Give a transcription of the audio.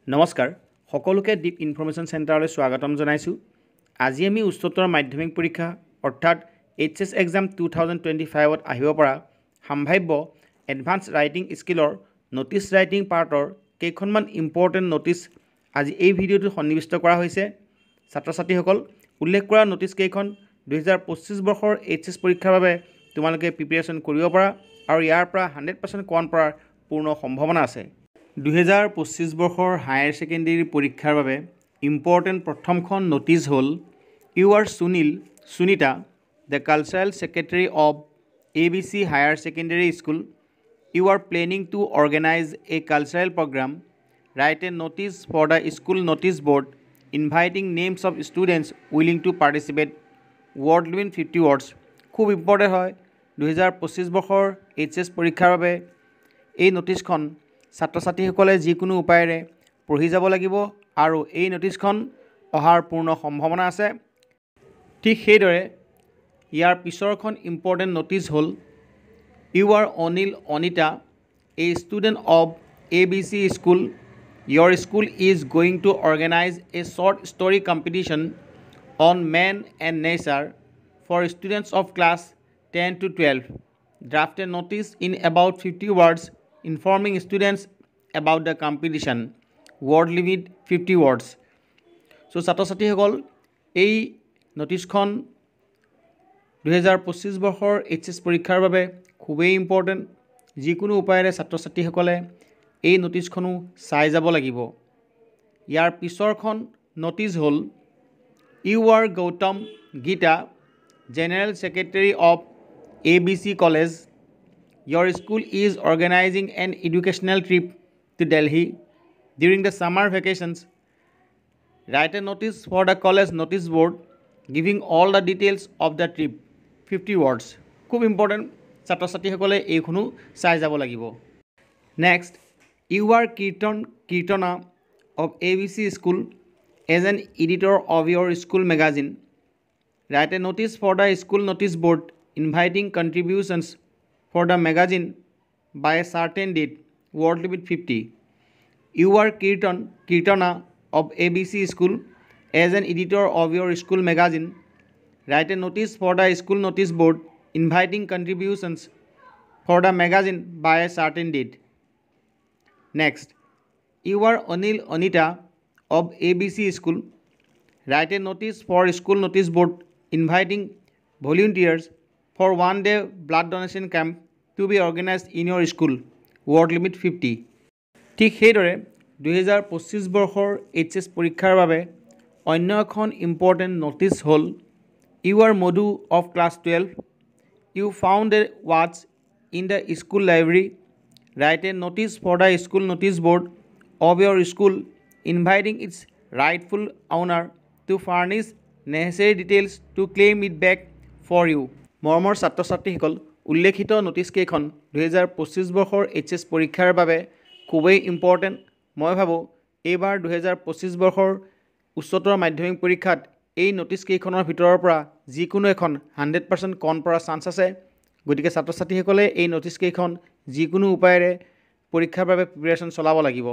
নমস্কাৰ সকলোকে দীপ ইনফৰমেশ্যন চেণ্টাৰলৈ স্বাগতম জনাইছোঁ। আজি আমি উচ্চতৰ মাধ্যমিক পৰীক্ষা অৰ্থাৎ এইচএছ এক্সাম 2025ত আহিব পৰা সম্ভাৱ্য এডভান্স ৰাইটিং স্কিলৰ নটিছ ৰাইটিং পাৰ্টৰ কেইখনমান ইম্পৰ্টেণ্ট নটিছ আজি এই ভিডিঅ'টোত সন্নিৱিষ্ট কৰা হৈছে। ছাত্ৰ ছাত্ৰীসকল উল্লেখ কৰা নটিছ কেইখন 2025 বৰ্ষৰ এইচএছ পৰীক্ষাৰ বাবে তোমালোকে প্ৰিপেৰেশ্যন কৰিব পৰা আৰু ইয়াৰ পৰা 100% কন পৰাৰ পূৰ্ণ সম্ভাৱনা আছে। 2025 বৰ্ষৰ হায়াৰ ছেকেণ্ডেৰী পৰীক্ষাৰ বাবে ইম্পৰ্টেণ্ট প্ৰথমখন নটিছ হ'ল you are Sunita the cultural secretary of ABC higher secondary school. You are planning to organise a cultural programme. Write a notice for the school notice board inviting names of students willing to participate. Word limit 50 words. খুব important হয় 2025 বৰ্ষৰ HS পৰীক্ষাৰ বাবে এই নটিছখন ছাত্ৰ ছাত্ৰীসকলে যিকোনো উপায়েৰে পঢ়ি যাব লাগিব আৰু এই নটিছখন অহাৰ পূৰ্ণ সম্ভাৱনা আছে। ঠিক সেইদৰে ইয়াৰ পিছৰখন ইম্পৰ্টেণ্ট নটিছ হ'ল you are Anita a student of ABC school. Your school is going to organize a short story competition on man and nature for students of class 10 to 12. Draft a notice in about 50 words informing students about the competition. Word limit 50 words. So ছাত্ৰ ছাত্ৰীসকল এই নটিছখন 2025 বৰ্ষৰ HS পৰীক্ষাৰ বাবে খুবেই important. যিকোনো উপায়েৰে ছাত্ৰ ছাত্ৰীসকলে এই নটিছখনো চাই যাব লাগিব। ইয়াৰ পিছৰখন নটিছ হ'ল you are Gautam Gita general secretary of ABC college. Your school is organizing an educational trip to Delhi during the summer vacations. Write a notice for the college notice board giving all the details of the trip. 50 words. খুব important ছাত্ৰ ছাত্ৰীসকলে এইখনো চাই যাব লাগিব। Next ইউ আৰ কীৰ্তনা of ABC school as an editor of your school magazine. Write a notice for the school notice board inviting contributions for the magazine by a certain date. Word limit 50. You are Kirtana of ABC school as an editor of your school magazine. Write a notice for the school notice board inviting contributions for the magazine by a certain date. Next, you are Anita of ABC school. Write a notice for school notice board inviting volunteers for one-day blood donation camp to be organized in your school. Word limit 50. ঠিক সেইদৰে 2025 বৰ্ষৰ HS পৰীক্ষাৰ বাবে অন্য এখন important notice হ'ল you are Madhu of class 12. You found a watch in the school library. Write a notice for the school notice board of your school inviting its rightful owner to furnish necessary details to claim it back for you. মৰমৰ ছাত্ৰ ছাত্ৰীসকল উল্লেখিত notice কেইখন 2025 বৰ্ষৰ HS পৰীক্ষাৰ বাবে খুবেই important. মই ভাবোঁ এইবাৰ 2025 বৰ্ষৰ উচ্চতৰ মাধ্যমিক পৰীক্ষাত এই নটিছ কেইখনৰ ভিতৰৰ পৰা যিকোনো এখন 100% কন পৰা চান্স আছে। গতিকে ছাত্ৰ ছাত্ৰীসকলে এই নটিছ কেইখন যিকোনো উপায়েৰে পৰীক্ষাৰ বাবে প্ৰিপেৰেশ্যন চলাব লাগিব।